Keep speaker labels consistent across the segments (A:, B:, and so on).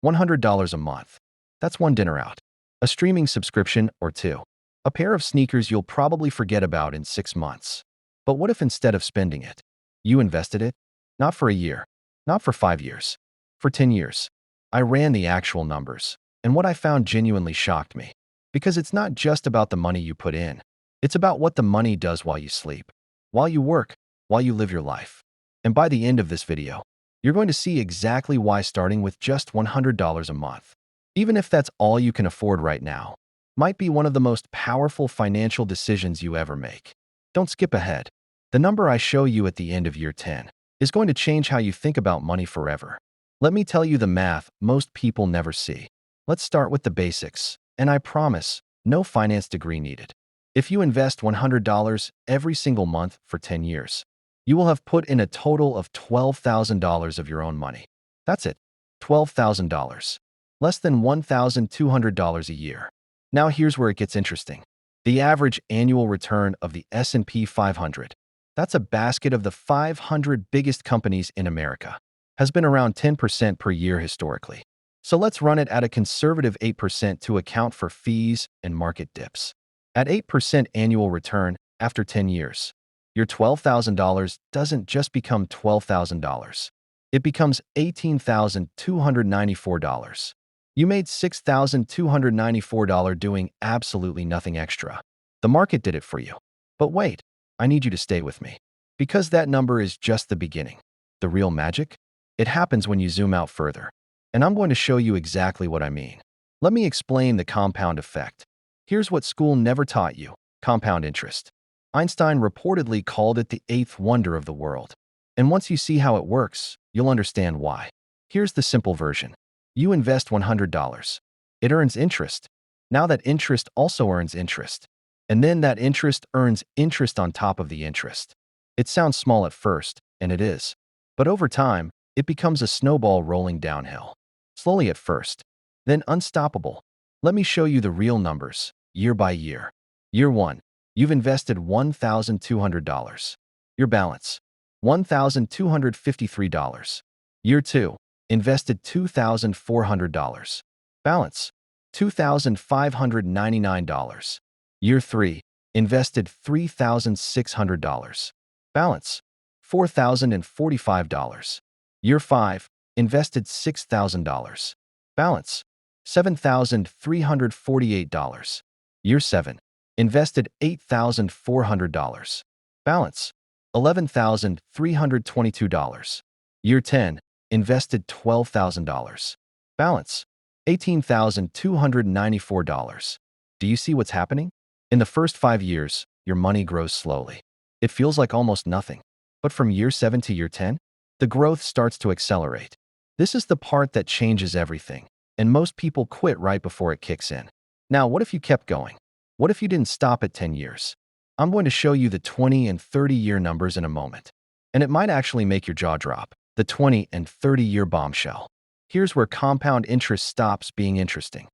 A: $100 a month. That's one dinner out. A streaming subscription or two. A pair of sneakers you'll probably forget about in 6 months. But what if instead of spending it, you invested it? Not for a year, not for 5 years, for 10 years. I ran the actual numbers, and what I found genuinely shocked me. Because it's not just about the money you put in. It's about what the money does while you sleep, while you work, while you live your life. And by the end of this video, you're going to see exactly why starting with just $100 a month, even if that's all you can afford right now, might be one of the most powerful financial decisions you ever make. Don't skip ahead. The number I show you at the end of year 10 is going to change how you think about money forever. Let me tell you the math most people never see. Let's start with the basics, and I promise, no finance degree needed. If you invest $100 every single month for 10 years, you will have put in a total of $12,000 of your own money. That's it, $12,000. Less than $1,200 a year. Now here's where it gets interesting. The average annual return of the S&P 500, that's a basket of the 500 biggest companies in America, has been around 10% per year historically. So let's run it at a conservative 8% to account for fees and market dips. At 8% annual return after 10 years, your $12,000 doesn't just become $12,000. It becomes $18,294. You made $6,294 doing absolutely nothing extra. The market did it for you. But wait, I need you to stay with me. Because that number is just the beginning. The real magic? It happens when you zoom out further. And I'm going to show you exactly what I mean. Let me explain the compound effect. Here's what school never taught you: compound interest. Einstein reportedly called it the eighth wonder of the world. And once you see how it works, you'll understand why. Here's the simple version. You invest $100. It earns interest. Now that interest also earns interest. And then that interest earns interest on top of the interest. It sounds small at first, and it is. But over time, it becomes a snowball rolling downhill. Slowly at first, then unstoppable. Let me show you the real numbers, year by year. Year 1, you've invested $1,200. Your balance, $1,253. Year 2, invested $2,400. Balance, $2,599. Year 3, invested $3,600. Balance, $4,045. Year 5, invested $6,000. Balance, $7,348. Year 7, invested $8,400. Balance, $11,322. Year 10, invested $12,000. Balance, $18,294. Do you see what's happening? In the first 5 years, your money grows slowly. It feels like almost nothing. But from year 7 to year 10, the growth starts to accelerate. This is the part that changes everything, and most people quit right before it kicks in. Now, what if you kept going? What if you didn't stop at 10 years? I'm going to show you the 20 and 30-year numbers in a moment. And it might actually make your jaw drop. The 20 and 30-year bombshell. Here's where compound interest stops being interesting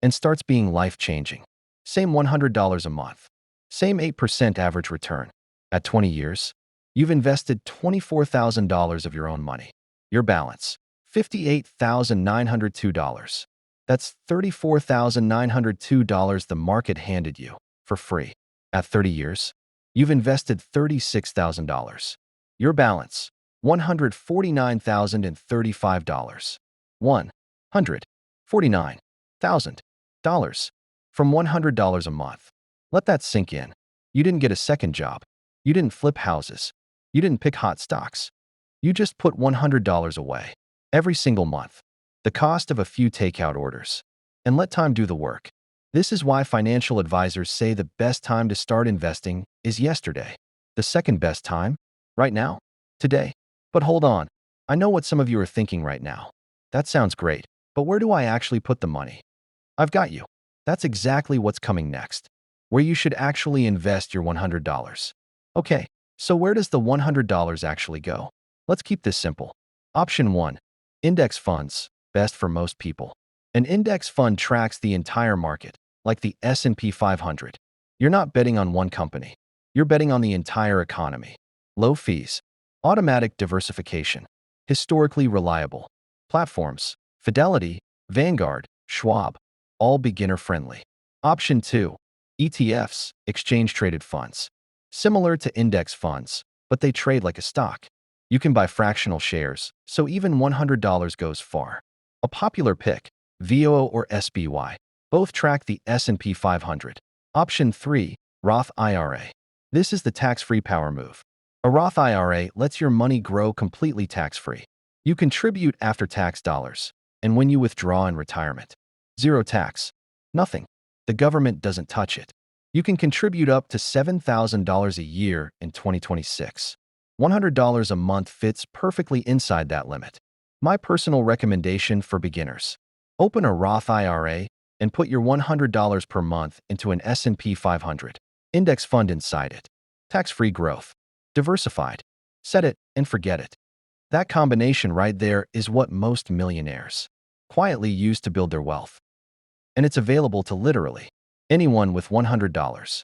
A: and starts being life-changing. Same $100 a month. Same 8% average return. At 20 years, you've invested $24,000 of your own money. Your balance, $58,902. That's $34,902 the market handed you for free. At 30 years, you've invested $36,000. Your balance, $149,035. $149,000 from $100 a month. Let that sink in. You didn't get a second job. You didn't flip houses. You didn't pick hot stocks. You just put $100 away every single month. The cost of a few takeout orders. And let time do the work. This is why financial advisors say the best time to start investing is yesterday. The second best time? Right now? Today? But hold on. I know what some of you are thinking right now. That sounds great, but where do I actually put the money? I've got you. That's exactly what's coming next. Where you should actually invest your $100. Okay, so where does the $100 actually go? Let's keep this simple. Option 1. Index funds, best for most people. An index fund tracks the entire market, like the S&P 500. You're not betting on one company. You're betting on the entire economy. Low fees. Automatic diversification. Historically reliable. Platforms. Fidelity, Vanguard, Schwab, all beginner-friendly. Option 2. ETFs, exchange-traded funds. Similar to index funds, but they trade like a stock. You can buy fractional shares, so even $100 goes far. A popular pick, VOO or SBY. Both track the S&P 500. Option 3. Roth IRA. This is the tax-free power move. A Roth IRA lets your money grow completely tax-free. You contribute after-tax dollars, and when you withdraw in retirement, zero tax. Nothing. The government doesn't touch it. You can contribute up to $7,000 a year in 2026. $100 a month fits perfectly inside that limit. My personal recommendation for beginners: open a Roth IRA and put your $100 per month into an S&P 500 index fund inside it. Tax-free growth. Diversified. Set it and forget it. That combination right there is what most millionaires quietly use to build their wealth. And it's available to literally anyone with $100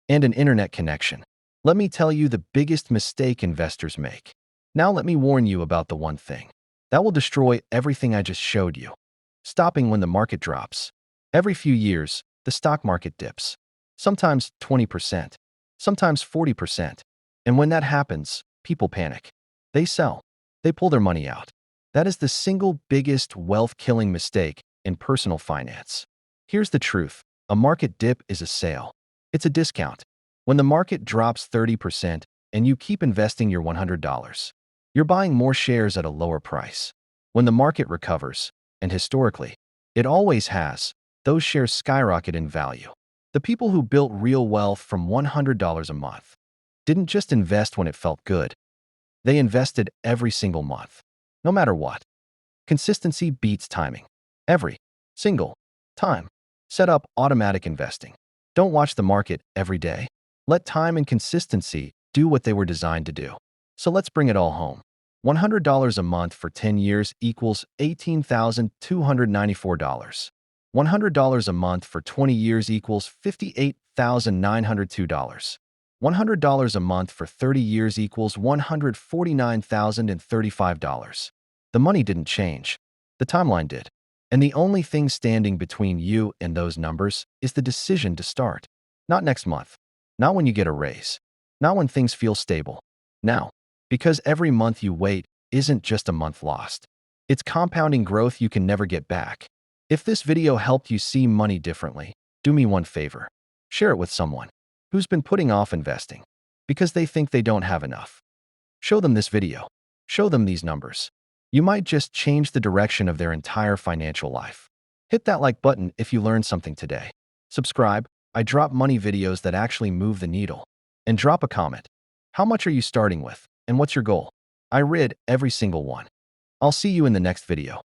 A: and an internet connection. Let me tell you the biggest mistake investors make. Now let me warn you about the one thing that will destroy everything I just showed you. Stopping when the market drops. Every few years, the stock market dips. Sometimes 20%, sometimes 40%. And when that happens, people panic. They sell. They pull their money out. That is the single biggest wealth-killing mistake in personal finance. Here's the truth. A market dip is a sale. It's a discount. When the market drops 30% and you keep investing your $100, you're buying more shares at a lower price. When the market recovers, and historically, it always has, those shares skyrocket in value. The people who built real wealth from $100 a month didn't just invest when it felt good. They invested every single month, no matter what. Consistency beats timing. Every single time. Set up automatic investing. Don't watch the market every day. Let time and consistency do what they were designed to do. So let's bring it all home. $100 a month for 10 years equals $18,294. $100 a month for 20 years equals $58,902. $100 a month for 30 years equals $149,035. The money didn't change. The timeline did. And the only thing standing between you and those numbers is the decision to start. Not next month. Not when you get a raise. Not when things feel stable. Now. Because every month you wait isn't just a month lost. It's compounding growth you can never get back. If this video helped you see money differently, do me one favor. Share it with someone who's been putting off investing because they think they don't have enough. Show them this video. Show them these numbers. You might just change the direction of their entire financial life. Hit that like button if you learned something today. Subscribe. I drop money videos that actually move the needle. And drop a comment. How much are you starting with? And what's your goal? I read every single one. I'll see you in the next video.